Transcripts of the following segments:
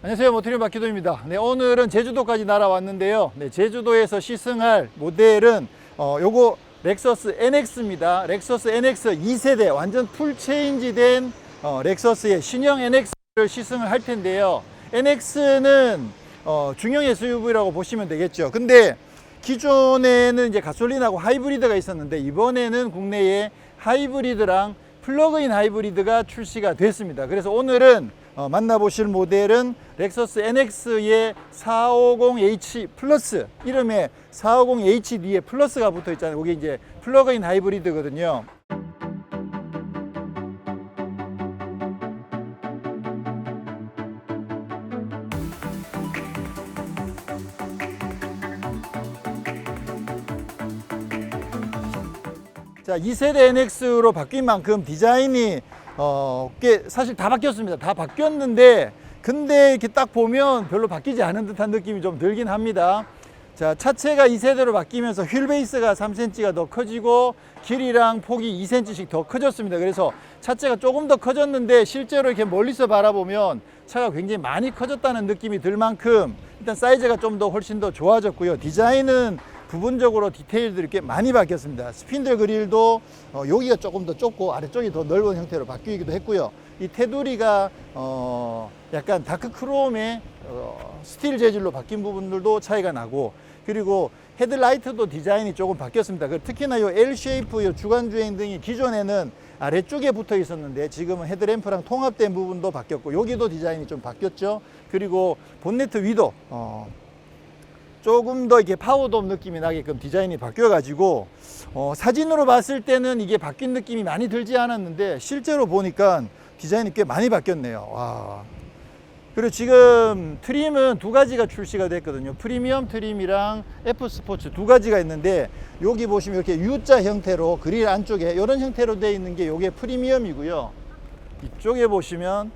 안녕하세요, 모터리 박기도입니다. 네, 오늘은 제주도까지 날아왔는데요. 네, 제주도에서 시승할 모델은 요거 렉서스 NX입니다. 렉서스 NX 2세대 완전 풀 체인지 된 렉서스의 신형 NX를 시승을 할 텐데요. NX는 중형 SUV라고 보시면 되겠죠. 근데 기존에는 이제 가솔린하고 하이브리드가 있었는데 이번에는 국내에 하이브리드랑 플러그인 하이브리드가 출시가 됐습니다. 그래서 오늘은 만나보실 모델은 렉서스 NX의 450H 플러스, 이름에 450H 뒤에 플러스가 붙어 있잖아요. 이게 이제 플러그인 하이브리드거든요. 자, 2세대 NX로 바뀐 만큼 디자인이 꽤 사실 다 바뀌었습니다. 다 바뀌었는데 근데 이렇게 딱 보면 별로 바뀌지 않은 듯한 느낌이 좀 들긴 합니다. 자, 차체가 2세대로 바뀌면서 휠 베이스가 3cm가 더 커지고 길이랑 폭이 2cm씩 더 커졌습니다. 그래서 차체가 조금 더 커졌는데 실제로 이렇게 멀리서 바라보면 차가 굉장히 많이 커졌다는 느낌이 들 만큼 일단 사이즈가 좀 더 훨씬 더 좋아졌고요. 디자인은 부분적으로 디테일들이 꽤 많이 바뀌었습니다. 스핀들 그릴도 여기가 조금 더 좁고 아래쪽이 더 넓은 형태로 바뀌기도 했고요. 이 테두리가 약간 다크 크롬의 스틸 재질로 바뀐 부분들도 차이가 나고, 그리고 헤드라이트도 디자인이 조금 바뀌었습니다. 특히나 이 L-쉐이프 이 주간주행등이 기존에는 아래쪽에 붙어 있었는데 지금은 헤드램프랑 통합된 부분도 바뀌었고 여기도 디자인이 좀 바뀌었죠. 그리고 본네트 위도 조금 더 이렇게 파워돔 느낌이 나게끔 디자인이 바뀌어 가지고 사진으로 봤을 때는 이게 바뀐 느낌이 많이 들지 않았는데 실제로 보니까 디자인이 꽤 많이 바뀌었네요. 와. 그리고 지금 트림은 두 가지가 출시가 됐거든요. 프리미엄 트림이랑 F 스포츠 두 가지가 있는데 여기 보시면 이렇게 U자 형태로 그릴 안쪽에 이런 형태로 되어 있는 게 이게 프리미엄이고요. 이쪽에 보시면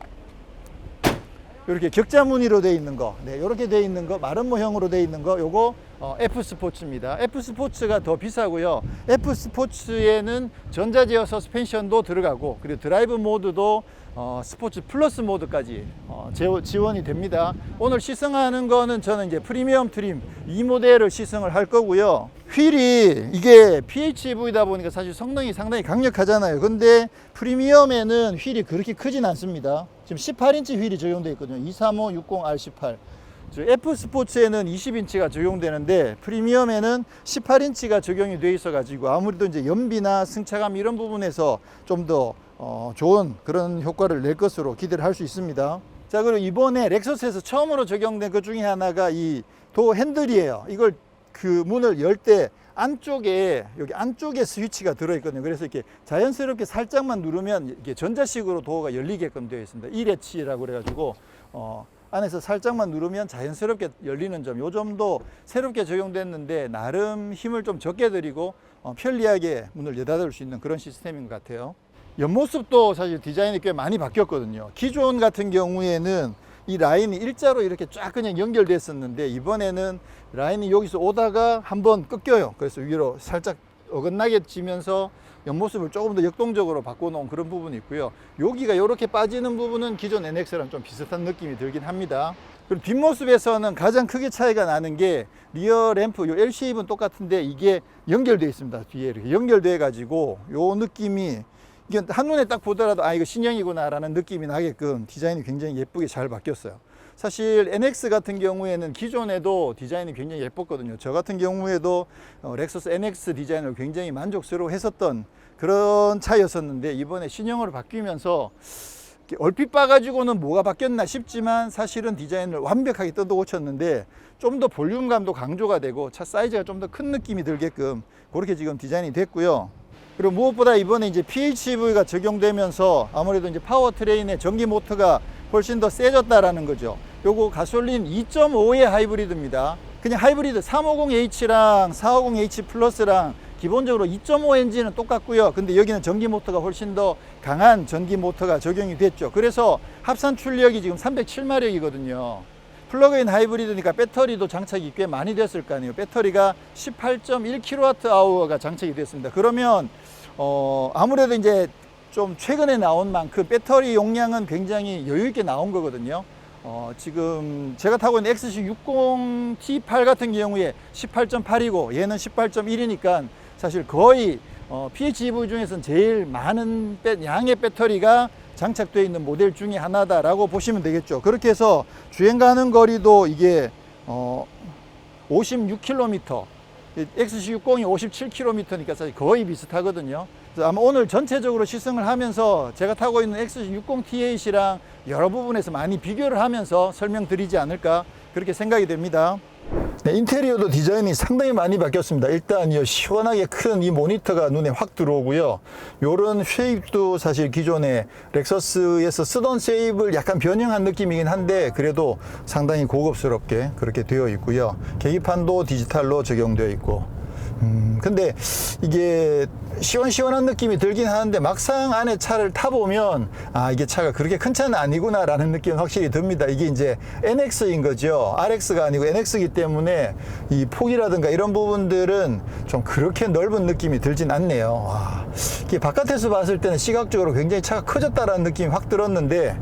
이렇게 격자 무늬로 되어 있는 거, 네, 이렇게 되어 있는 거, 마른 모형으로 되어 있는 거, 요거 F 스포츠입니다. F 스포츠가 더 비싸고요. F 스포츠에는 전자 제어 서스펜션도 들어가고, 그리고 드라이브 모드도 스포츠 플러스 모드까지 지원이 됩니다. 오늘 시승하는 거는 저는 이제 프리미엄 트림 이 모델을 시승을 할 거고요. 휠이 이게 PHEV다 보니까 사실 성능이 상당히 강력하잖아요. 근데 프리미엄에는 휠이 그렇게 크진 않습니다. 지금 18인치 휠이 적용되어 있거든요. 23560R18. F 스포츠에는 20인치가 적용되는데 프리미엄에는 18인치가 적용이 되어 있어 가지고 아무래도 이제 연비나 승차감 이런 부분에서 좀 더 좋은 그런 효과를 낼 것으로 기대를 할 수 있습니다. 자, 그리고 이번에 렉서스에서 처음으로 적용된 것 중에 하나가 이 도어 핸들이에요. 이걸 그 문을 열 때 안쪽에, 여기 안쪽에 스위치가 들어있거든요. 그래서 이렇게 자연스럽게 살짝만 누르면 이렇게 전자식으로 도어가 열리게끔 되어 있습니다. 이레치라고 그래가지고 안에서 살짝만 누르면 자연스럽게 열리는 점, 요 점도 새롭게 적용됐는데 나름 힘을 좀 적게 들이고 편리하게 문을 여닫을 수 있는 그런 시스템인 것 같아요. 옆모습도 사실 디자인이 꽤 많이 바뀌었거든요. 기존 같은 경우에는 이 라인이 일자로 이렇게 쫙 그냥 연결됐었는데 이번에는 라인이 여기서 오다가 한번 꺾여요. 그래서 위로 살짝 어긋나게 지면서 옆모습을 조금 더 역동적으로 바꿔놓은 그런 부분이 있고요. 여기가 이렇게 빠지는 부분은 기존 NX랑 좀 비슷한 느낌이 들긴 합니다. 그리고 뒷모습에서는 가장 크게 차이가 나는 게 리어 램프, 요 L-쉐입은 똑같은데 이게 연결되어 있습니다. 뒤에 이렇게 연결돼 가지고 요 느낌이 이게 한눈에 딱 보더라도 아, 이거 신형이구나 라는 느낌이 나게끔 디자인이 굉장히 예쁘게 잘 바뀌었어요. 사실 NX 같은 경우에는 기존에도 디자인이 굉장히 예뻤거든요. 저 같은 경우에도 렉서스 NX 디자인을 굉장히 만족스러워 했었던 그런 차였었는데 이번에 신형으로 바뀌면서 얼핏 봐가지고는 뭐가 바뀌었나 싶지만 사실은 디자인을 완벽하게 뜯어 고쳤는데 좀 더 볼륨감도 강조가 되고 차 사이즈가 좀 더 큰 느낌이 들게끔 그렇게 지금 디자인이 됐고요. 그리고 무엇보다 이번에 이제 PHEV가 적용되면서 아무래도 이제 파워트레인의 전기 모터가 훨씬 더 세졌다라는 거죠. 요거 가솔린 2.5의 하이브리드입니다. 그냥 하이브리드 350H랑 450H 플러스랑 기본적으로 2.5 엔진은 똑같고요. 근데 여기는 전기 모터가 훨씬 더 강한 전기 모터가 적용이 됐죠. 그래서 합산 출력이 지금 307마력이거든요. 플러그인 하이브리드니까 배터리도 장착이 꽤 많이 됐을 거 아니에요. 배터리가 18.1kWh가 장착이 됐습니다. 그러면 아무래도 이제 좀 최근에 나온 만큼 배터리 용량은 굉장히 여유 있게 나온 거거든요. 지금 제가 타고 있는 XC60 T8 같은 경우에 18.8이고 얘는 18.1이니까 사실 거의 PHEV 중에서는 제일 많은 양의 배터리가 장착되어 있는 모델 중에 하나다라고 보시면 되겠죠. 그렇게 해서 주행 가는 거리도 이게 56km, XC60이 57km니까 사실 거의 비슷하거든요. 그래서 아마 오늘 전체적으로 시승을 하면서 제가 타고 있는 XC60 T8이랑 여러 부분에서 많이 비교를 하면서 설명드리지 않을까 그렇게 생각이 됩니다. 네, 인테리어도 디자인이 상당히 많이 바뀌었습니다. 일단 이 시원하게 큰 이 모니터가 눈에 확 들어오고요. 요런 쉐입도 사실 기존에 렉서스에서 쓰던 쉐입을 약간 변형한 느낌이긴 한데 그래도 상당히 고급스럽게 그렇게 되어 있고요. 계기판도 디지털로 적용되어 있고 근데 이게 시원시원한 느낌이 들긴 하는데 막상 안에 차를 타보면 이게 차가 그렇게 큰 차는 아니구나 라는 느낌은 확실히 듭니다. 이게 이제 NX인 거죠. RX가 아니고 NX이기 때문에 이 폭이라든가 이런 부분들은 좀 그렇게 넓은 느낌이 들진 않네요. 이게 바깥에서 봤을 때는 시각적으로 굉장히 차가 커졌다라는 느낌이 확 들었는데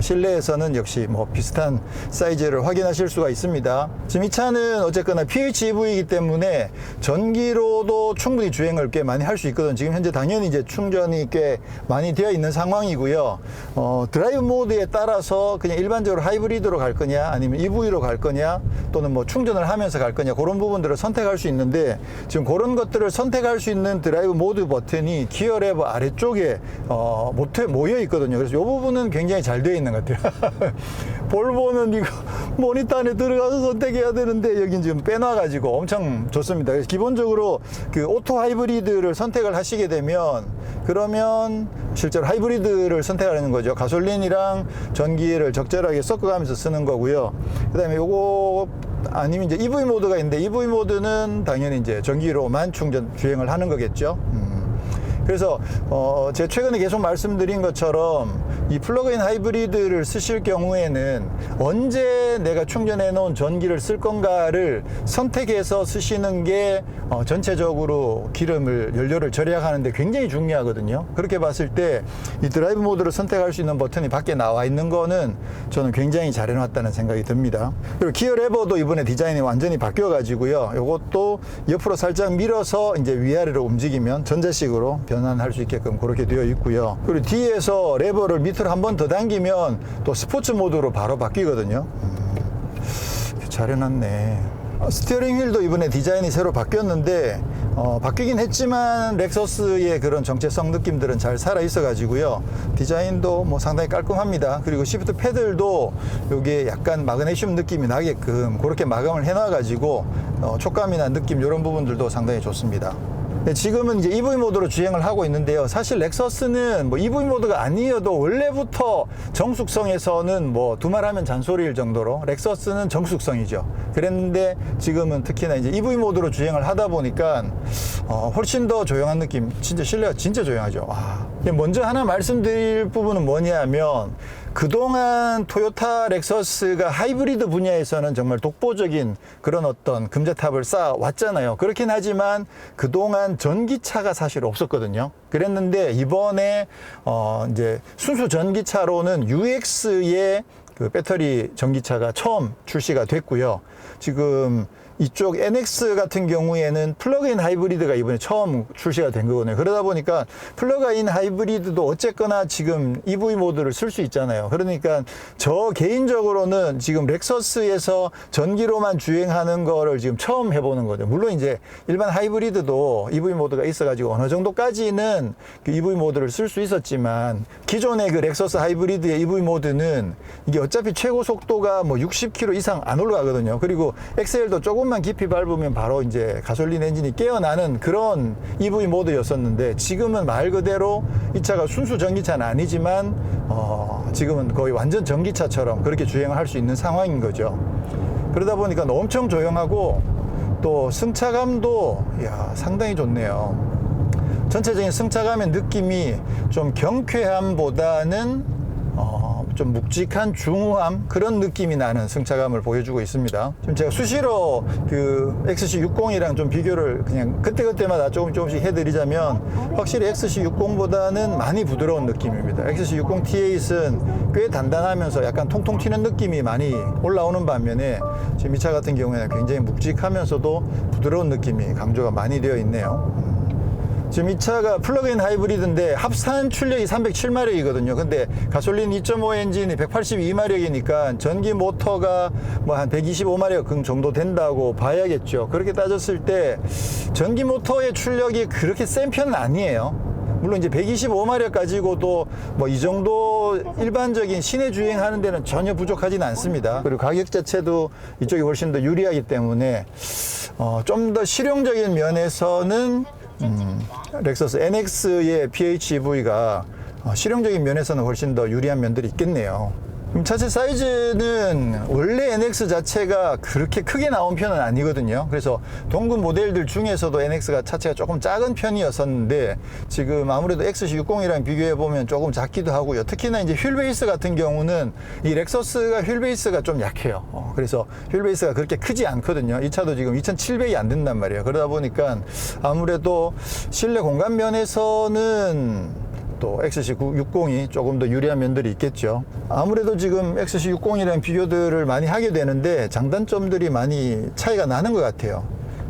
실내에서는 역시 뭐 비슷한 사이즈를 확인하실 수가 있습니다. 지금 이 차는 어쨌거나 PHEV이기 때문에 전기로도 충분히 주행을 꽤 많이 할 수 있거든요. 지금 현재 당연히 이제 충전이 꽤 많이 되어 있는 상황이고요. 드라이브 모드에 따라서 그냥 일반적으로 하이브리드로 갈 거냐 아니면 EV로 갈 거냐 또는 뭐 충전을 하면서 갈 거냐 그런 부분들을 선택할 수 있는데 지금 그런 것들을 선택할 수 있는 드라이브 모드 버튼이 기어 레버 아래쪽에 모여 있거든요. 그래서 이 부분은 굉장히 잘 되어 있는 것 같아요. 볼보는 이거 모니터 안에 들어가서 선택해야 되는데 여긴 지금 빼놔가지고 엄청 좋습니다. 그래서 기본적으로 그 오토 하이브리드를 선택을 하시게 되면 그러면 실제로 하이브리드를 선택하는 거죠. 가솔린이랑 전기를 적절하게 섞어가면서 쓰는 거고요. 그 다음에 요거 아니면 이제 EV 모드가 있는데 EV 모드는 당연히 이제 전기로만 주행을 하는 거겠죠. 그래서 제가 최근에 계속 말씀드린 것처럼 이 플러그인 하이브리드를 쓰실 경우에는 언제 내가 충전해 놓은 전기를 쓸 건가를 선택해서 쓰시는 게 전체적으로 연료를 절약하는데 굉장히 중요하거든요. 그렇게 봤을 때 이 드라이브 모드를 선택할 수 있는 버튼이 밖에 나와 있는 거는 저는 굉장히 잘 해놨다는 생각이 듭니다. 그리고 기어 레버도 이번에 디자인이 완전히 바뀌어 가지고요. 이것도 옆으로 살짝 밀어서 이제 위아래로 움직이면 전자식으로 변환할 수 있게끔 그렇게 되어 있고요. 그리고 뒤에서 레버를 밑으로 한 번 더 당기면 또 스포츠 모드로 바로 바뀌거든요. 잘 해놨네. 스티어링 휠도 이번에 디자인이 새로 바뀌었는데 바뀌긴 했지만 렉서스의 그런 정체성 느낌들은 잘 살아 있어 가지고요. 디자인도 뭐 상당히 깔끔합니다. 그리고 시프트 패들도 이게 약간 마그네슘 느낌이 나게끔 그렇게 마감을 해놔 가지고 촉감이나 느낌 이런 부분들도 상당히 좋습니다. 지금은 이제 EV 모드로 주행을 하고 있는데요. 사실 렉서스는 뭐 EV 모드가 아니어도 원래부터 정숙성에서는 뭐 두말하면 잔소리일 정도로 렉서스는 정숙성이죠. 그랬는데 지금은 특히나 이제 EV 모드로 주행을 하다 보니까 훨씬 더 조용한 느낌. 진짜 실내가 진짜 조용하죠. 먼저 하나 말씀드릴 부분은 뭐냐면 그동안 토요타 렉서스가 하이브리드 분야에서는 정말 독보적인 그런 어떤 금자탑을 쌓아왔잖아요. 그렇긴 하지만 그동안 전기차가 사실 없었거든요. 그랬는데 이번에 이제 순수 전기차로는 UX의 그 배터리 전기차가 처음 출시가 됐고요. 지금 이쪽 NX 같은 경우에는 플러그인 하이브리드가 이번에 처음 출시가 된 거거든요. 그러다 보니까 플러그인 하이브리드도 어쨌거나 지금 EV 모드를 쓸 수 있잖아요. 그러니까 저 개인적으로는 지금 렉서스에서 전기로만 주행하는 거를 지금 처음 해보는 거죠. 물론 이제 일반 하이브리드도 EV 모드가 있어가지고 어느 정도까지는 그 EV 모드를 쓸 수 있었지만 기존의 그 렉서스 하이브리드의 EV 모드는 이게 어차피 최고 속도가 뭐 60km 이상 안 올라가거든요. 그리고 엑셀도 조금만 깊이 밟으면 바로 이제 가솔린 엔진이 깨어나는 그런 EV 모드였었는데 지금은 말 그대로 이 차가 순수 전기차는 아니지만 지금은 거의 완전 전기차처럼 그렇게 주행을 할 수 있는 상황인 거죠. 그러다 보니까 엄청 조용하고 또 승차감도 상당히 좋네요. 전체적인 승차감의 느낌이 좀 경쾌함보다는 좀 묵직한 중후함 그런 느낌이 나는 승차감을 보여주고 있습니다. 지금 제가 수시로 그 XC60이랑 좀 비교를 그냥 그때그때마다 조금씩 해드리자면 확실히 XC60보다는 많이 부드러운 느낌입니다. XC60 T8은 꽤 단단하면서 약간 통통 튀는 느낌이 많이 올라오는 반면에 지금 이 차 같은 경우에는 굉장히 묵직하면서도 부드러운 느낌이 강조가 많이 되어 있네요. 지금 이 차가 플러그인 하이브리드인데 합산 출력이 307마력이거든요. 근데 가솔린 2.5 엔진이 182마력이니까 전기 모터가 뭐 한 125마력 정도 된다고 봐야겠죠. 그렇게 따졌을 때 전기 모터의 출력이 그렇게 센 편은 아니에요. 물론 이제 125마력 가지고도 뭐 이 정도 일반적인 시내 주행하는 데는 전혀 부족하진 않습니다. 그리고 가격 자체도 이쪽이 훨씬 더 유리하기 때문에 좀 더 실용적인 면에서는 렉서스 NX의 PHEV가 실용적인 면에서는 훨씬 더 유리한 면들이 있겠네요. 차체 사이즈는 원래 NX 자체가 그렇게 크게 나온 편은 아니거든요. 그래서 동급 모델들 중에서도 NX가 차체가 조금 작은 편이었었는데 지금 아무래도 XC60이랑 비교해보면 조금 작기도 하고요. 특히나 이제 휠 베이스 같은 경우는 이 렉서스가 휠 베이스가 좀 약해요. 그래서 휠 베이스가 그렇게 크지 않거든요. 이 차도 지금 2700이 안 된단 말이에요. 그러다 보니까 아무래도 실내 공간 면에서는 또 XC60이 조금 더 유리한 면들이 있겠죠. 아무래도 지금 XC60이랑 비교들을 많이 하게 되는데 장단점들이 많이 차이가 나는 것 같아요.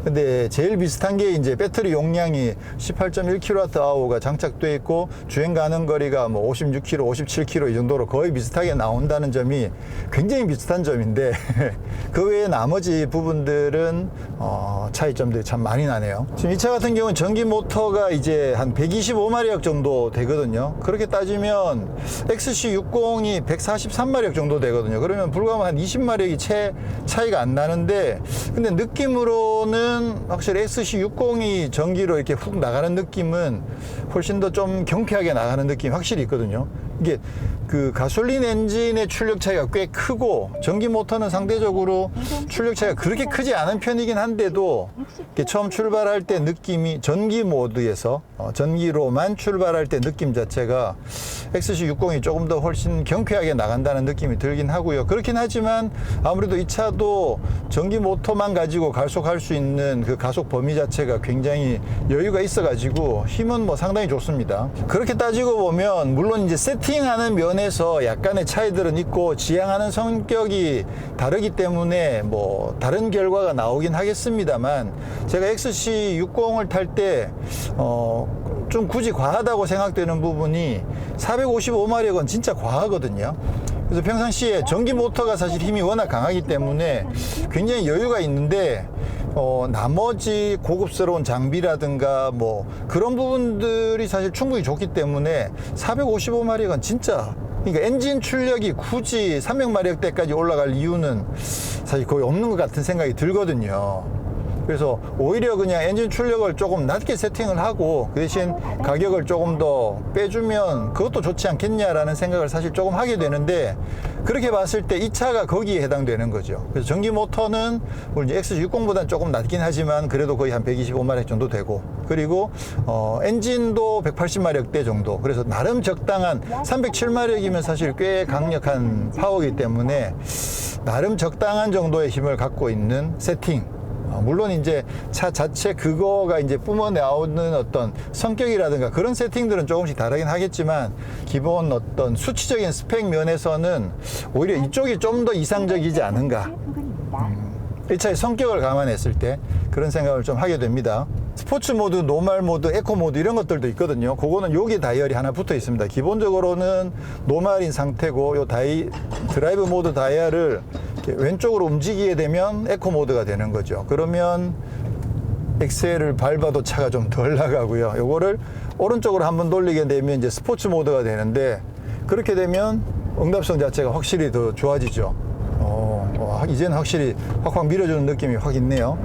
근데 제일 비슷한 게 이제 배터리 용량이 18.1kWh가 장착되어 있고 주행 가는 거리가 뭐 56km, 57km 이 정도로 거의 비슷하게 나온다는 점이 굉장히 비슷한 점인데 그 외에 나머지 부분들은 차이점들이 참 많이 나네요. 지금 이 차 같은 경우는 전기 모터가 이제 한 125마력 정도 되거든요. 그렇게 따지면 XC60이 143마력 정도 되거든요. 그러면 불과 한 20마력이 차이가 안 나는데 근데 느낌으로는 확실히 XC60이 전기로 이렇게 훅 나가는 느낌은 훨씬 더 좀 경쾌하게 나가는 느낌이 확실히 있거든요. 이게 그 가솔린 엔진의 출력 차이가 꽤 크고 전기 모터는 상대적으로 출력 차이가 그렇게 크지 않은 편이긴 한데도 처음 출발할 때 느낌이 전기 모드에서 전기로만 출발할 때 느낌 자체가 XC60이 조금 더 훨씬 경쾌하게 나간다는 느낌이 들긴 하고요. 그렇긴 하지만 아무래도 이 차도 전기 모터만 가지고 가속할 수 있는 그 가속 범위 자체가 굉장히 여유가 있어 가지고 힘은 뭐 상당히 좋습니다. 그렇게 따지고 보면 물론 이제 세팅하는 면에서 약간의 차이들은 있고 지향하는 성격이 다르기 때문에 뭐 다른 결과가 나오긴 하겠습니다만 제가 XC60을 탈 때 좀 굳이 과하다고 생각되는 부분이 455마력은 진짜 과하거든요. 그래서 평상시에 전기 모터가 사실 힘이 워낙 강하기 때문에 굉장히 여유가 있는데 나머지 고급스러운 장비라든가 뭐 그런 부분들이 사실 충분히 좋기 때문에 455마력은 진짜 그러니까 엔진 출력이 굳이 300마력대까지 올라갈 이유는 사실 거의 없는 것 같은 생각이 들거든요. 그래서 오히려 그냥 엔진 출력을 조금 낮게 세팅을 하고 그 대신 가격을 조금 더 빼주면 그것도 좋지 않겠냐라는 생각을 사실 조금 하게 되는데 그렇게 봤을 때 이 차가 거기에 해당되는 거죠. 그래서 전기 모터는 물론 이제 XC60보다는 조금 낮긴 하지만 그래도 거의 한 125마력 정도 되고 그리고 엔진도 180마력대 정도 그래서 나름 적당한 307마력이면 사실 꽤 강력한 파워이기 때문에 나름 적당한 정도의 힘을 갖고 있는 세팅 물론 이제 차 자체 그거가 이제 뿜어 나오는 어떤 성격이라든가 그런 세팅들은 조금씩 다르긴 하겠지만 기본 어떤 수치적인 스펙 면에서는 오히려 이쪽이 좀 더 이상적이지 않은가. 이 차의 성격을 감안했을 때 그런 생각을 좀 하게 됩니다. 스포츠 모드, 노멀 모드, 에코 모드 이런 것들도 있거든요. 그거는 여기 다이얼이 하나 붙어 있습니다. 기본적으로는 노멀인 상태고 요 드라이브 모드 다이얼을 왼쪽으로 움직이게 되면 에코 모드가 되는 거죠. 그러면 엑셀을 밟아도 차가 좀 덜 나가고요. 요거를 오른쪽으로 한번 돌리게 되면 이제 스포츠 모드가 되는데 그렇게 되면 응답성 자체가 확실히 더 좋아지죠. 이제는 확실히 확 밀어주는 느낌이 확 있네요.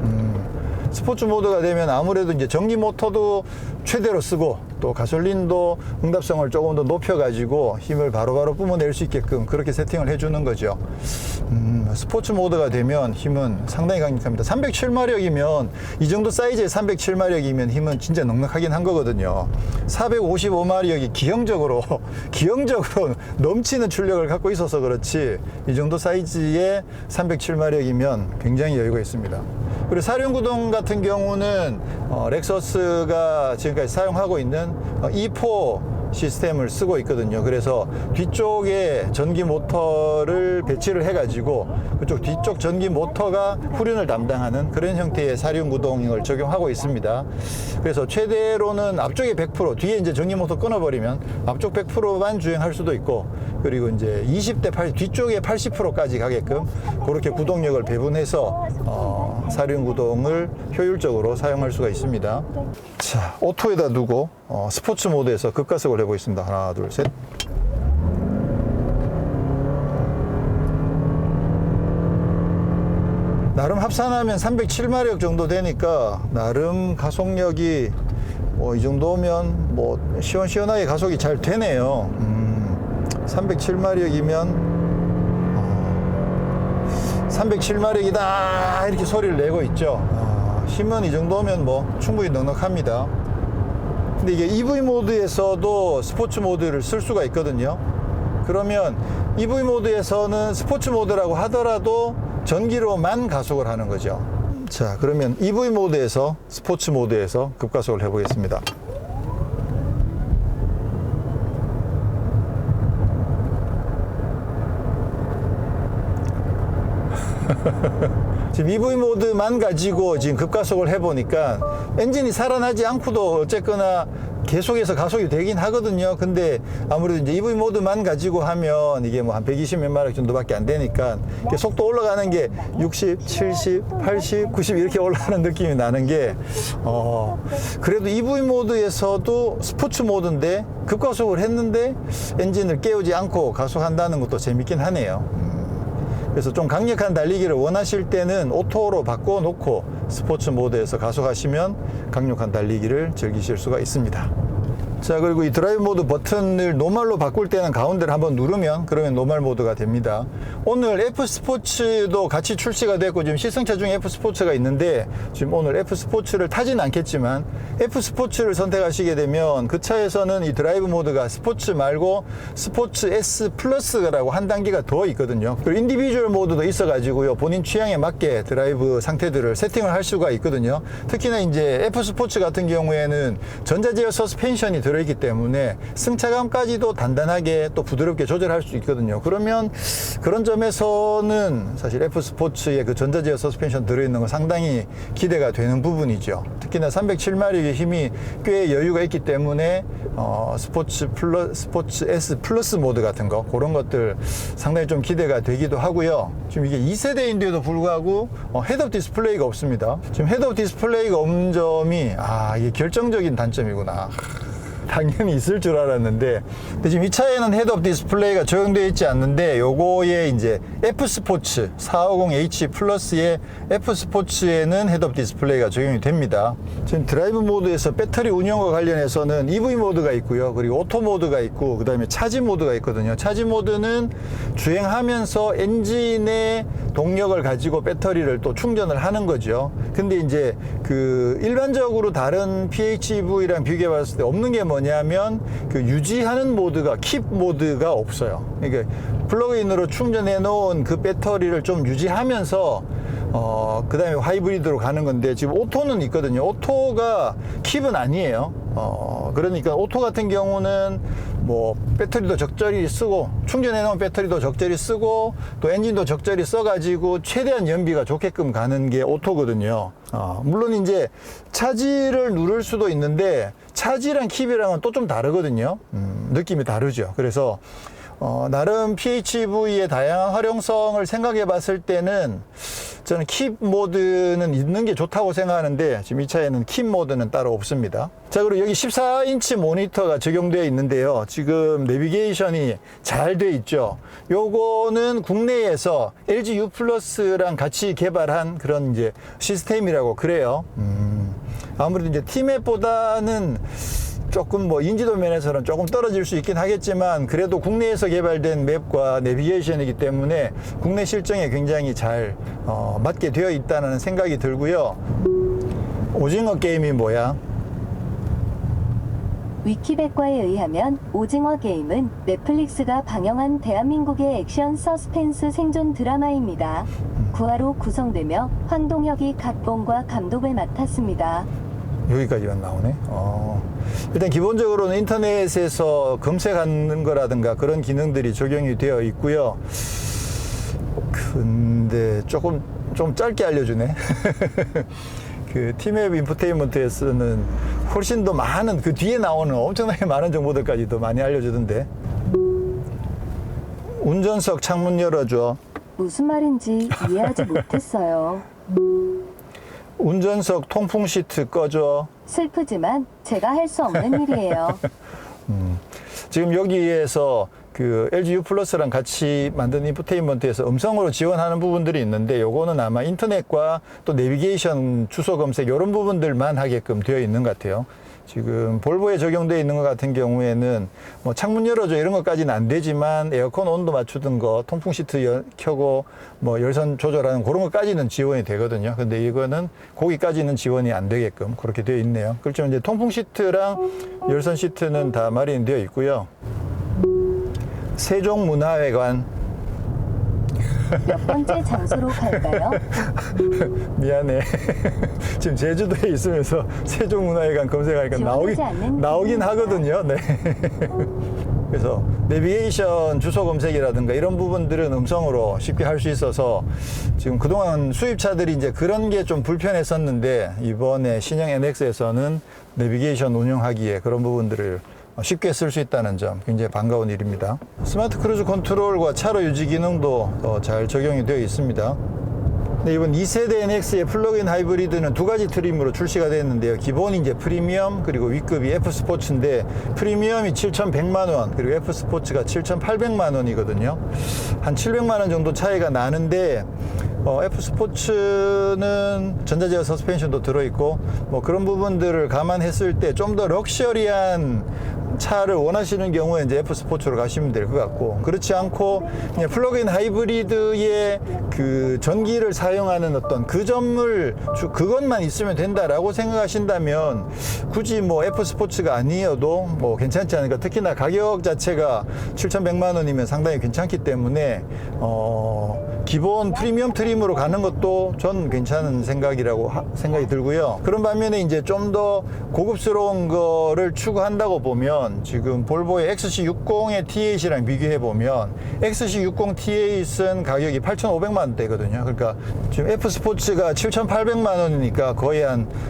스포츠 모드가 되면 아무래도 이제 전기 모터도 최대로 쓰고 또 가솔린도 응답성을 조금 더 높여가지고 힘을 바로바로 뿜어낼 수 있게끔 그렇게 세팅을 해주는 거죠. 스포츠 모드가 되면 힘은 상당히 강력합니다. 307마력이면 이 정도 사이즈의 307마력이면 힘은 진짜 넉넉하긴 한 거거든요. 455마력이 기형적으로 넘치는 출력을 갖고 있어서 그렇지 이 정도 사이즈의 307마력이면 굉장히 여유가 있습니다. 그리고 사륜구동 같은 경우는 렉서스가 지금까지 사용하고 있는 E4 시스템을 쓰고 있거든요. 그래서 뒤쪽에 전기 모터를 배치를 해가지고 그쪽 뒤쪽 전기 모터가 후륜을 담당하는 그런 형태의 사륜구동을 적용하고 있습니다. 그래서 최대로는 앞쪽에 100%, 뒤에 이제 전기 모터 끊어버리면 앞쪽 100%만 주행할 수도 있고, 그리고 이제 20대 80, 뒤쪽에 80%까지 가게끔 그렇게 구동력을 배분해서 사륜구동을 효율적으로 사용할 수가 있습니다. 자, 오토에다 두고 스포츠 모드에서 급가속을 해보겠습니다. 하나, 둘, 셋. 나름 합산하면 307마력 정도 되니까 나름 가속력이 이 정도면 시원시원하게 가속이 잘 되네요. 307마력이면 307마력이다 이렇게 소리를 내고 있죠. 힘은 이 정도면 충분히 넉넉합니다. 근데 이게 EV 모드에서도 스포츠 모드를 쓸 수가 있거든요. 그러면 EV 모드에서는 스포츠 모드라고 하더라도 전기로만 가속을 하는 거죠. 자, 그러면 EV 모드에서 스포츠 모드에서 급가속을 해보겠습니다. 지금 EV 모드만 가지고 지금 급가속을 해보니까 엔진이 살아나지 않고도 어쨌거나 계속해서 가속이 되긴 하거든요. 근데 아무래도 이제 EV 모드만 가지고 하면 이게 한 120 몇 마력 정도밖에 안 되니까 속도 올라가는 게 60, 70, 80, 90 이렇게 올라가는 느낌이 나는 게 그래도 EV 모드에서도 스포츠 모드인데 급가속을 했는데 엔진을 깨우지 않고 가속한다는 것도 재밌긴 하네요. 그래서 좀 강력한 달리기를 원하실 때는 오토로 바꿔놓고 스포츠 모드에서 가속하시면 강력한 달리기를 즐기실 수가 있습니다. 자, 그리고 이 드라이브 모드 버튼을 노멀로 바꿀 때는 가운데를 한번 누르면 그러면 노멀 모드가 됩니다. 오늘 F 스포츠도 같이 출시가 됐고 지금 시승차 중에 F 스포츠가 있는데 지금 오늘 F 스포츠를 타진 않겠지만 F 스포츠를 선택하시게 되면 그 차에서는 이 드라이브 모드가 스포츠 말고 스포츠 S 플러스라고 한 단계가 더 있거든요. 그리고 인디비주얼 모드도 있어가지고요. 본인 취향에 맞게 드라이브 상태들을 세팅을 할 수가 있거든요. 특히나 이제 F 스포츠 같은 경우에는 전자제어 서스펜션이 들어있기 때문에 승차감까지도 단단하게 또 부드럽게 조절할 수 있거든요. 그러면 그런 점에서는 사실 F 스포츠의 그 전자제어 서스펜션 들어있는 건 상당히 기대가 되는 부분이죠. 특히나 307마력의 힘이 꽤 여유가 있기 때문에 스포츠 S 플러스 모드 같은 거 그런 것들 상당히 좀 기대가 되기도 하고요. 지금 이게 2세대인데도 불구하고 헤드업 디스플레이가 없습니다. 지금 헤드업 디스플레이가 없는 점이 이게 결정적인 단점이구나. 당연히 있을 줄 알았는데, 근데 지금 이 차에는 헤드업 디스플레이가 적용되어 있지 않는데 요거에 이제 F 스포츠 450H 플러스의 F 스포츠에는 헤드업 디스플레이가 적용이 됩니다. 지금 드라이브 모드에서 배터리 운영과 관련해서는 EV 모드가 있고요. 그리고 오토 모드가 있고 그다음에 차지 모드가 있거든요. 차지 모드는 주행하면서 엔진의 동력을 가지고 배터리를 또 충전을 하는 거죠. 근데 이제 그 일반적으로 다른 PHEV랑 비교해 봤을 때 없는 게 뭐냐면 그 유지하는 모드가 킵 모드가 없어요. 그러니까 플러그인으로 충전해 놓은 그 배터리를 좀 유지하면서 그 다음에 하이브리드로 가는 건데 지금 오토는 있거든요. 오토가 킵은 아니에요. 그러니까 오토 같은 경우는 배터리도 적절히 쓰고 충전해 놓은 배터리도 적절히 쓰고 또 엔진도 적절히 써가지고 최대한 연비가 좋게끔 가는 게 오토거든요. 물론 이제 차지를 누를 수도 있는데 차지랑 킵이랑은 또 좀 다르거든요. 느낌이 다르죠. 그래서 나름 PHEV의 다양한 활용성을 생각해 봤을 때는 저는 킵 모드는 있는 게 좋다고 생각하는데 지금 이 차에는 킵 모드는 따로 없습니다. 자, 그리고 여기 14인치 모니터가 적용되어 있는데요. 지금 내비게이션이 잘 돼 있죠. 요거는 국내에서 LG U 플러스랑 같이 개발한 그런 이제 시스템이라고 그래요. 아무래도 이제 T맵보다는 조금 뭐 인지도 면에서는 조금 떨어질 수 있긴 하겠지만 그래도 국내에서 개발된 맵과 내비게이션이기 때문에 국내 실정에 굉장히 잘 맞게 되어 있다는 생각이 들고요. 오징어 게임이 뭐야? 위키백과에 의하면 오징어 게임은 넷플릭스가 방영한 대한민국의 액션 서스펜스 생존 드라마입니다. 9화로 구성되며 황동혁이 각본과 감독을 맡았습니다. 여기까지만 나오네. 일단 기본적으로는 인터넷에서 검색하는 거라든가 그런 기능들이 적용이 되어 있고요. 근데 좀 짧게 알려주네. 그 T맵 인포테인먼트에서는 훨씬 더 많은 그 뒤에 나오는 엄청나게 많은 정보들까지도 많이 알려주던데. 운전석 창문 열어줘. 무슨 말인지 이해하지 못했어요. 운전석 통풍 시트 꺼줘. 슬프지만 제가 할 수 없는 일이에요. 지금 여기에서 그 LG U 플러스랑 같이 만든 인포테인먼트에서 음성으로 지원하는 부분들이 있는데 요거는 아마 인터넷과 또 내비게이션 주소 검색 이런 부분들만 하게끔 되어 있는 것 같아요. 지금 볼보에 적용되어 있는 것 같은 경우에는 뭐 창문 열어줘 이런 것까지는 안 되지만 에어컨 온도 맞추는 거, 통풍 시트 켜고 뭐 열선 조절하는 그런 것까지는 지원이 되거든요. 근데 이거는 거기까지는 지원이 안 되게끔 그렇게 되어 있네요. 그렇지만 이제 통풍 시트랑 열선 시트는 다 마련되어 있고요. 세종문화회관 몇 번째 장소로 갈까요? 미안해. 지금 제주도에 있으면서 세종문화회관 검색하니까 나오긴 하거든요. 네. 그래서 내비게이션 주소 검색이라든가 이런 부분들은 음성으로 쉽게 할 수 있어서 지금 그동안 수입차들이 이제 그런 게 좀 불편했었는데 이번에 신형 NX에서는 내비게이션 운영하기에 그런 부분들을 쉽게 쓸 수 있다는 점 굉장히 반가운 일입니다. 스마트 크루즈 컨트롤과 차로 유지 기능도 잘 적용이 되어 있습니다. 네, 이번 2세대 NX의 플러그인 하이브리드는 두 가지 트림으로 출시가 됐는데요. 기본이 이제 프리미엄 그리고 V급이 F 스포츠인데 프리미엄이 7,100만 원 그리고 F 스포츠가 7,800만 원이거든요. 한 700만 원 정도 차이가 나는데 F 스포츠는 전자제어 서스펜션도 들어있고 뭐 그런 부분들을 감안했을 때 좀 더 럭셔리한 차를 원하시는 경우에 이제 F 스포츠로 가시면 될 것 같고 그렇지 않고 그냥 플러그인 하이브리드의 그 전기를 사용하는 어떤 그 점을 그것만 있으면 된다라고 생각하신다면 굳이 뭐 F 스포츠가 아니어도 뭐 괜찮지 않을까. 특히나 가격 자체가 7,100만 원이면 상당히 괜찮기 때문에 기본 프리미엄 트림으로 가는 것도 전 괜찮은 생각이라고 생각이 들고요. 그런 반면에 이제 좀 더 고급스러운 거를 추구한다고 보면 지금 볼보의 XC60의 T8이랑 비교해 보면 XC60 T8은 가격이 8,500만 원대거든요. 그러니까 지금 F 스포츠가 7,800만 원이니까 거의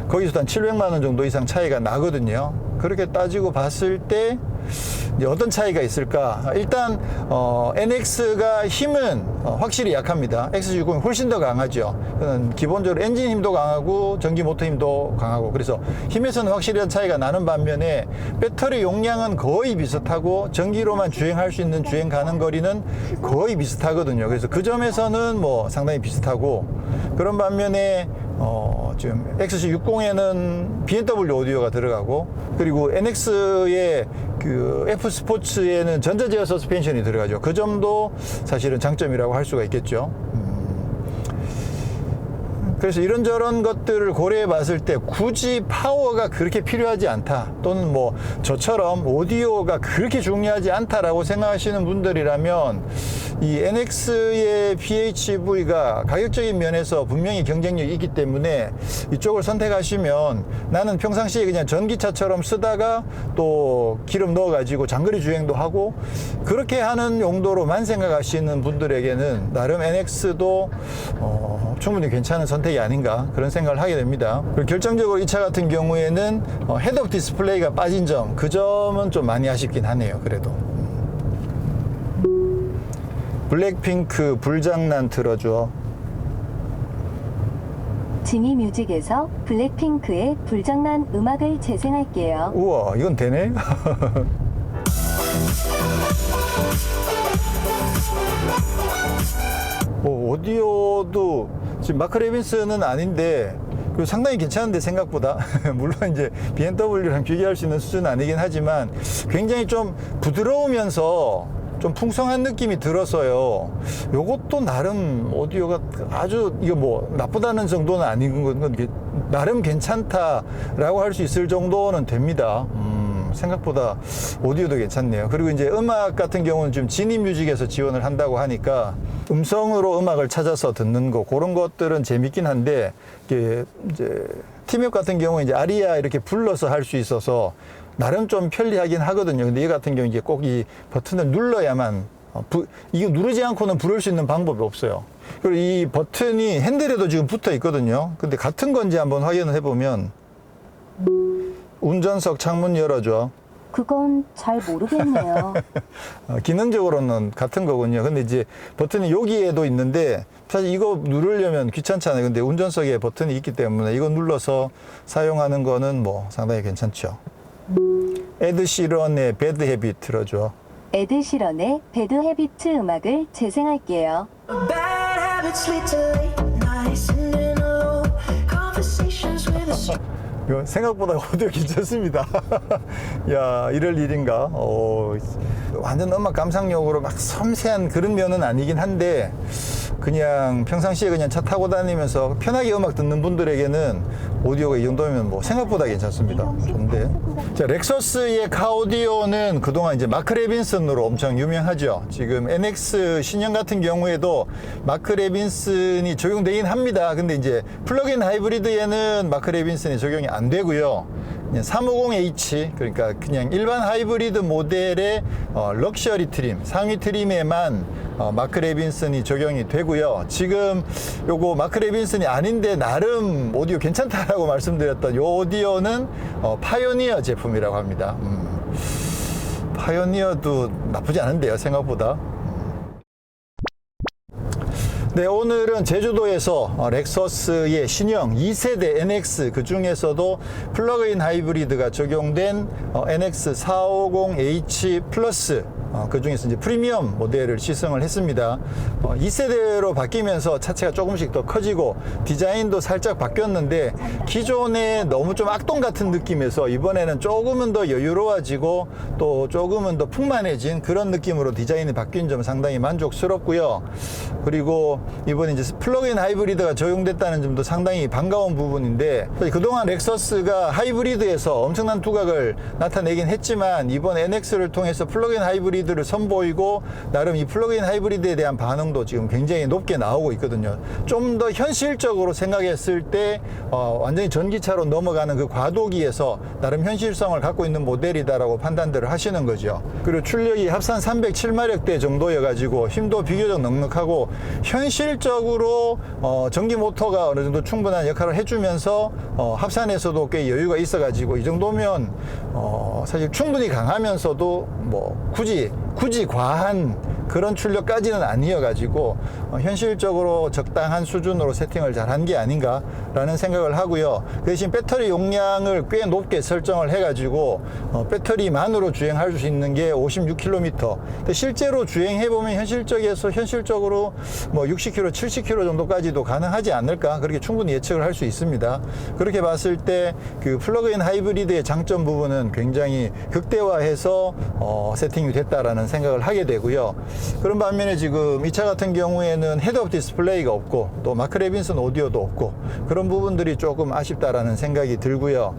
거기서 한 700만 원 정도 이상 차이가 나거든요. 그렇게 따지고 봤을 때 이제 어떤 차이가 있을까? 일단 NX가 힘은 확실히 약합니다. XC60이 훨씬 더 강하죠. 기본적으로 엔진 힘도 강하고 전기 모터 힘도 강하고 그래서 힘에서는 확실한 차이가 나는 반면에 배터리 용량은 거의 비슷하고 전기로만 주행할 수 있는 주행 가능 거리는 거의 비슷하거든요. 그래서 그 점에서는 뭐 상당히 비슷하고 그런 반면에 지금 XC60에는 BMW 오디오가 들어가고 그리고 NX의 그 F 스포츠에는 전자제어 서스펜션이 들어가죠. 그 점도 사실은 장점이라고 할 수가 있겠죠. 그래서 이런저런 것들을 고려해 봤을 때 굳이 파워가 그렇게 필요하지 않다 또는 뭐 저처럼 오디오가 그렇게 중요하지 않다라고 생각하시는 분들이라면 이 NX의 PHEV가 가격적인 면에서 분명히 경쟁력이 있기 때문에 이쪽을 선택하시면 나는 평상시에 그냥 전기차처럼 쓰다가 또 기름 넣어 가지고 장거리 주행도 하고 그렇게 하는 용도로만 생각하시는 분들에게는 나름 NX도 충분히 괜찮은 선택이 아닌가 그런 생각을 하게 됩니다. 그리고 결정적으로 이 차 같은 경우에는 헤드업 디스플레이가 빠진 점, 그 점은 좀 많이 아쉽긴 하네요. 그래도 블랙핑크 불장난 틀어줘. 지니 뮤직에서 블랙핑크의 불장난 음악을 재생할게요. 우와, 이건 되네. 오디오도 지금 마크 레빈슨은 아닌데 상당히 괜찮은데 생각보다 물론 이제 BMW랑 비교할 수 있는 수준은 아니긴 하지만 굉장히 좀 부드러우면서 좀 풍성한 느낌이 들어서요. 요것도 나름 오디오가 아주 이거 뭐 나쁘다는 정도는 아닌 건 나름 괜찮다라고 할 수 있을 정도는 됩니다. 생각보다 오디오도 괜찮네요. 그리고 이제 음악 같은 경우는 지금 지니 뮤직에서 지원을 한다고 하니까 음성으로 음악을 찾아서 듣는 거 그런 것들은 재밌긴 한데 이게 이제 티맵 같은 경우는 이제 아리아 이렇게 불러서 할 수 있어서 나름 좀 편리하긴 하거든요. 근데 얘 같은 경우 이제 꼭 이 버튼을 눌러야만 이거 누르지 않고는 부를 수 있는 방법이 없어요. 그리고 이 버튼이 핸들에도 지금 붙어 있거든요. 근데 같은 건지 한번 확인을 해보면 운전석 창문 열어줘. 그건 잘 모르겠네요. 기능적으로는 같은 거군요. 근데 이제 버튼이 여기에도 있는데 사실 이거 누르려면 귀찮잖아요. 근데 운전석에 버튼이 있기 때문에 이거 눌러서 사용하는 거는 뭐 상당히 괜찮죠. 에드 시런의 배드 헤빗 틀어줘. 에드 시런의 배드 헤비트 음악을 재생할게요. Bad habits lead to late nights and in alone conversations with a 이거 생각보다 오디오 괜찮습니다. 야, 이럴 일인가? 완전 음악 감상용으로 막 섬세한 그런 면은 아니긴 한데 그냥 평상시에 그냥 차 타고 다니면서 편하게 음악 듣는 분들에게는 오디오가 이 정도면 뭐 생각보다 괜찮습니다. 좋은데. 자, 렉서스의 카오디오는 그동안 이제 마크 레빈슨으로 엄청 유명하죠. 지금 NX 신형 같은 경우에도 마크 레빈슨이 적용되긴 합니다. 근데 이제 플러그인 하이브리드에는 마크 레빈슨이 적용이 안 되고요. 350H 그러니까 그냥 일반 하이브리드 모델의 럭셔리 트림, 상위 트림에만 마크 레빈슨이 적용이 되고요. 지금 요거 마크 레빈슨이 아닌데 나름 오디오 괜찮다라고 말씀드렸던 요 오디오는 파이오니어 제품이라고 합니다. 파이오니어도 나쁘지 않은데요, 생각보다. 네, 오늘은 제주도에서 렉서스의 신형 2세대 NX 그 중에서도 플러그인 하이브리드가 적용된 NX 450H 플러스 그 중에서 이제 프리미엄 모델을 시승을 했습니다. 2세대로 바뀌면서 차체가 조금씩 더 커지고 디자인도 살짝 바뀌었는데 기존에 너무 좀 악동 같은 느낌에서 이번에는 조금은 더 여유로워지고 또 조금은 더 풍만해진 그런 느낌으로 디자인이 바뀐 점 상당히 만족스럽고요. 그리고 이번에 이제 플러그인 하이브리드가 적용됐다는 점도 상당히 반가운 부분인데 그동안 렉서스가 하이브리드에서 엄청난 두각을 나타내긴 했지만 이번 NX를 통해서 플러그인 하이브리드를 선보이고 나름 이 플러그인 하이브리드에 대한 반응도 지금 굉장히 높게 나오고 있거든요. 좀 더 현실적으로 생각했을 때 완전히 전기차로 넘어가는 그 과도기에서 나름 현실성을 갖고 있는 모델이다라고 판단들을 하시는 거죠. 그리고 출력이 합산 307마력대 정도여 가지고 힘도 비교적 넉넉하고 현실적으로 전기 모터가 어느 정도 충분한 역할을 해주면서 합산에서도 꽤 여유가 있어 가지고 이 정도면 사실 충분히 강하면서도 뭐 굳이 과한 그런 출력까지는 아니어가지고 현실적으로 적당한 수준으로 세팅을 잘 한 게 아닌가라는 생각을 하고요. 대신 배터리 용량을 꽤 높게 설정을 해가지고 배터리만으로 주행할 수 있는 게 56km. 근데 실제로 주행해보면 현실적으로 뭐 60km, 70km 정도까지도 가능하지 않을까 그렇게 충분히 예측을 할 수 있습니다. 그렇게 봤을 때 그 플러그인 하이브리드의 장점 부분은 굉장히 극대화해서 세팅이 됐다라는 생각을 하게 되고요. 그런 반면에 지금 이 차 같은 경우에는 헤드업 디스플레이가 없고 또 마크 레빈슨 오디오도 없고 그런 부분들이 조금 아쉽다라는 생각이 들고요.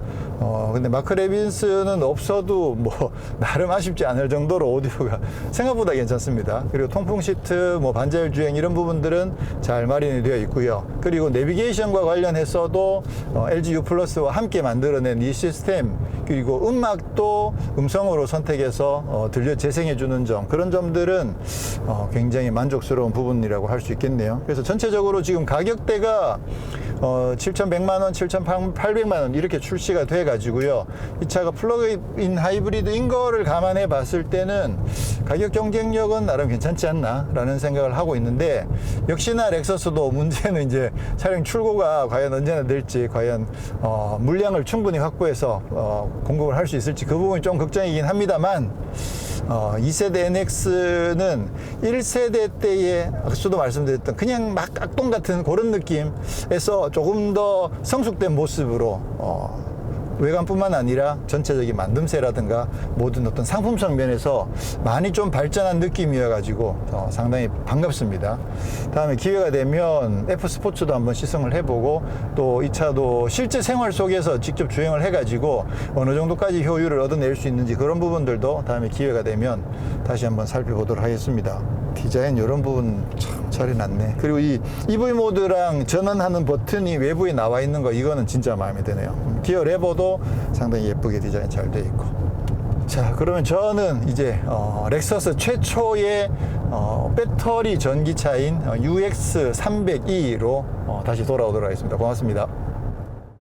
근데 마크 레빈슨은 없어도 뭐 나름 아쉽지 않을 정도로 오디오가 생각보다 괜찮습니다. 그리고 통풍 시트, 뭐 반자율 주행 이런 부분들은 잘 마련이 되어 있고요. 그리고 내비게이션과 관련해서도 LG U 플러스와 함께 만들어낸 이 시스템 그리고 음악도 음성으로 선택해서 재생해 주는 점 그런 점들은 굉장히 만족스러운 부분이라고 할 수 있겠네요. 그래서 전체적으로 지금 가격대가 7,100만 원, 7,800만 원 이렇게 출시가 돼 가지고요. 이 차가 플러그인 하이브리드인 거를 감안해 봤을 때는 가격 경쟁력은 나름 괜찮지 않나 라는 생각을 하고 있는데, 역시나 렉서스도 문제는 이제 차량 출고가 과연 언제나 될지, 과연 물량을 충분히 확보해서 공급을 할 수 있을지, 그 부분이 좀 걱정이긴 합니다만, 2세대 NX는 1세대 때의 아까도 말씀드렸던 그냥 막 깍동 같은 그런 느낌에서 조금 더 성숙된 모습으로 외관뿐만 아니라 전체적인 만듦새라든가 모든 어떤 상품성 면에서 많이 좀 발전한 느낌이어 가지고 상당히 반갑습니다. 다음에 기회가 되면 F 스포츠도 한번 시승을 해보고, 또 이 차도 실제 생활 속에서 직접 주행을 해 가지고 어느 정도까지 효율을 얻어낼 수 있는지, 그런 부분들도 다음에 기회가 되면 다시 한번 살펴보도록 하겠습니다. 디자인 이런 부분 참 잘 해놨네. 그리고 이 EV 모드랑 전원하는 버튼이 외부에 나와 있는 거, 이거는 진짜 마음에 드네요. 기어 레버도 상당히 예쁘게 디자인 잘 돼 있고. 자, 그러면 저는 이제 렉서스 최초의 배터리 전기차인 UX300E로 다시 돌아오도록 하겠습니다. 고맙습니다.